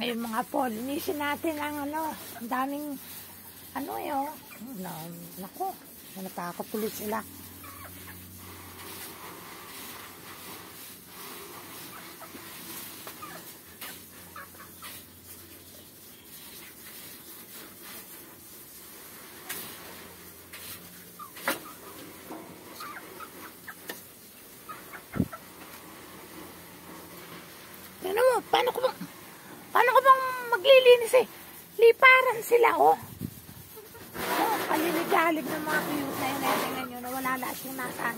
Ngayon mga po, linisin natin ang ang daming yun. Naku, natakot ulit sila. Paano ko bang maglilinis eh? Liparan sila, oh. Paliligalig ng mga cute na yun. Tingnan nyo, nawala lahat yung nasa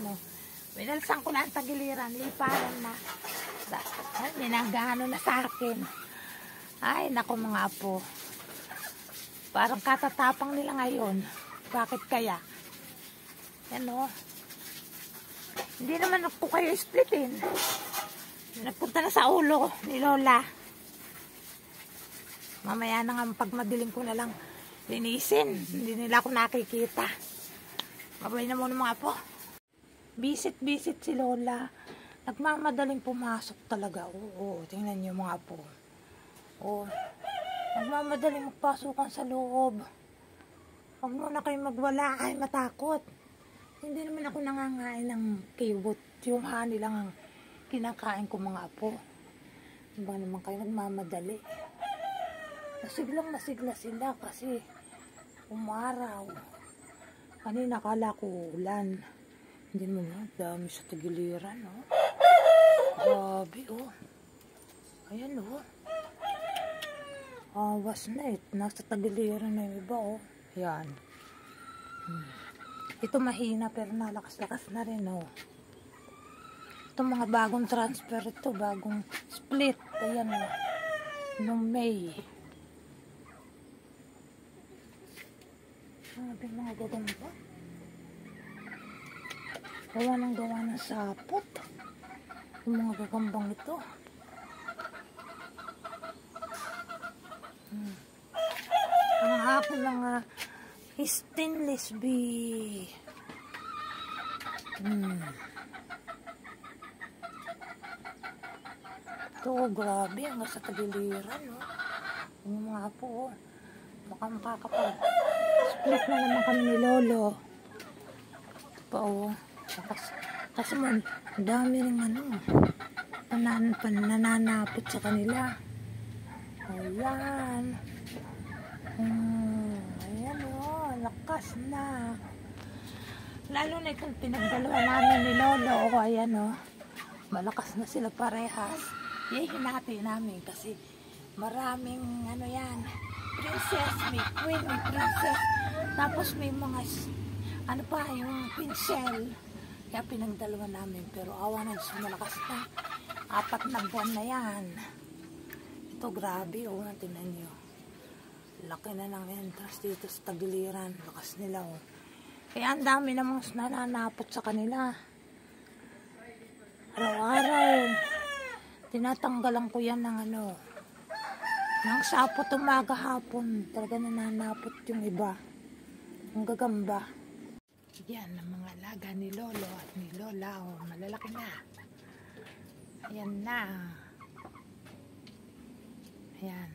Minalsan ko lang tagiliran, liparan na. Ay, ninagano na sa akin. Ay, naku mga apo. Parang katatapang nila ngayon. Bakit kaya? Yan, oh. Hindi naman ako kayo splitin. Nagpunta na sa ulo ni Lola. Mamaya na nga pag madilim ko na lang linisin. Hindi nila ako nakikita. Mabay na muna mga po. Bisit-bisit si Lola. Nagmamadaling pumasok talaga. Oo, tingnan niyo mga po. Oo. Nagmamadaling magpasukan sa loob. Huwag muna kayo magwala. Ay, matakot. Hindi naman ako nangangain ng kiwot. Yung honey lang ang kinakain ko mga apo. Ba naman kayo nagmamadali? Masigla sila kasi umaraw. Kanina kala ko ulan. Hindi mo na, dami sa tagiliran, no? Grabe, oh. Ayan, oh. Awas na, nasa tagiliran na yung iba, oh. Yan. Ito mahina pero nalakas-lakas na rin, oh. Itong mga bagong transfer ito, bagong split. Ayan, oh. Noong May. Sabi mga gagamba. Gawa ng sapot. Yung mga gagambang ito. Ang aking mga stainless bee. Ito, grabe. Hanggang sa tagiliran, no? Yung mga po, baka makakapag split na naman kami ni Lolo. Ito pa, oh. Kasi man, dami rin nananapot sa kanila. Ayan. Ayan, oh. Lakas na. Lalo na itong pinagdalawa namin ni Lolo. O, ayan, oh. Malakas na sila parehas. Hinati namin kasi maraming yan. Princess, may queen, may princess. Tapos may mga yung pinsel. Kaya pinagdalawa namin. Pero awa na Diyos, malakas na. 4 na buwan na yan. Ito grabe, oh. Tingnan nyo. Laki na ng entrance dito sa tagiliran. Lakas nila, oh. Kaya ang dami namang nananapot sa kanila. Araw-araw. Tinatanggalan ko yan ng ng sapot umaga hapon. Talaga nananapot yung iba. Ang gagamba. Yan ang mga alaga ni Lolo at ni Lola. Oh, malalaki na. Ayan na. Ayan.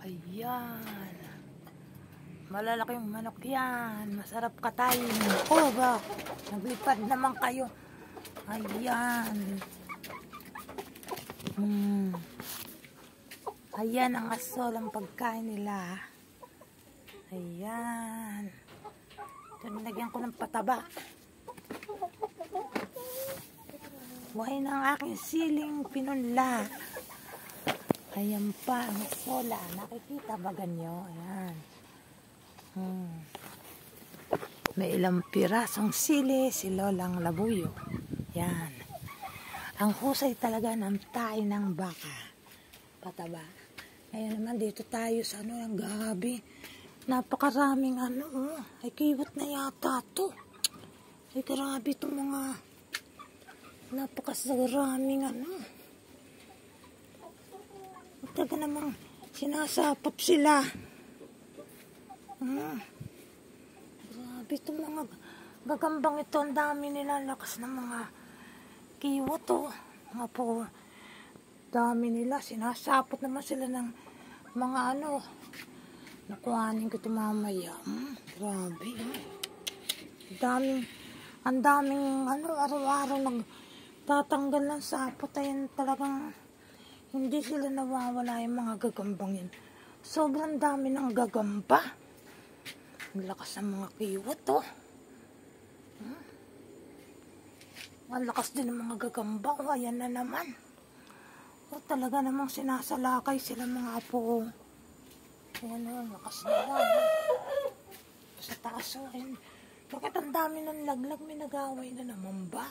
Ayan. Malalaki yung manok yan. Masarap katayin. Oh ba? Naglipad naman kayo. Ayan. Ayan ang asol ang pagkain nila. Ayan. Ito, nilagyan ko ng pataba. Buhay na ang aking siling pinunla. Ayan pa ang asola. Nakikita ba ganyo? Ayan. May ilang pirasong sili si Lolang Labuyo. Yan. Ang husay talaga ng tayo ng baka. Pataba. Ngayon naman dito tayo sa ang gabi. Napakaraming ay kiwat na yata to. Ay grabe itong mga napakasaraming Taga namang sinasapot sila. Grabe itong mga gagambang ito. Ang dami nilalakas ng mga kiwot, oh. Mga po. Dami nila. Sinasapot naman sila ng mga ano. Nakuhanin ko ito mamaya. Grabe. Ang daming ano, araw-araw nagtatanggal ng sapot. Ayan talagang hindi sila nawawala yung mga gagambang yan. Sobrang dami ng gagamba. Ang lakas ng mga kiwat, oh. Ang lakas din ng mga gagamba. Oh, ayan na naman. Oh, talaga namang sinasalakay sila mga apo. Ayan na, lakas nila. Sa taas, oh. Ayan. Bakit ang dami ng laglag? May nag-away na naman ba?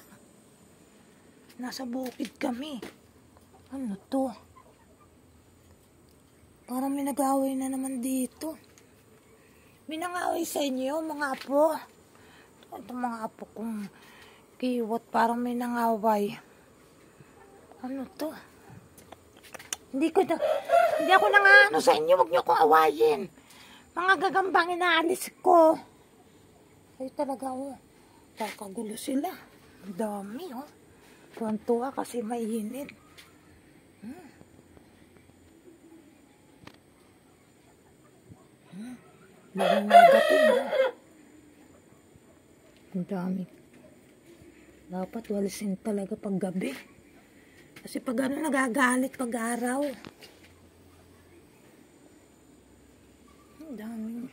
Nasa bukid kami. Ano to? Parang may nag-away na naman dito. May nang-away sa inyo, mga apo. Ito mga apo kong kiwat, parang may nang-away. Ano to? Hindi ako nang-ano sa inyo. Huwag niyo akong awayin. Mga gagambang inaalis ko. Ay talaga, oh. Kakagulo sila. Ang dami, oh. Tuwan-tuwa kasi mainit. Laging nagating, oh. Ang dami. Dapat walisin talaga pag gabi. Kasi pag ano, nagagalit pag araw. Ang dami.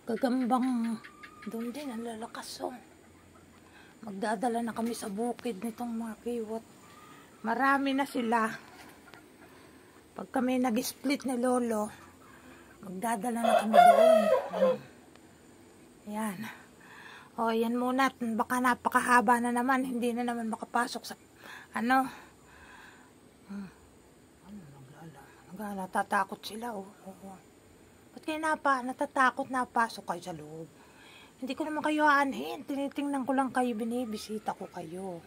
Gagambang doon din, ang lalakas, oh. Magdadala na kami sa bukid nitong mga kiwat. Marami na sila. Pag kami nag-split ni Lolo, magdadala na kami doon. Yan. O, yan muna. Baka napakahaba na naman. Hindi na naman makapasok sa ano. Natatakot sila, oh. Ba't kayo natatakot na pasok kayo sa loob? Hindi ko naman kayo aanhin. Tinitingnan ko lang kayo, binibisita ko kayo.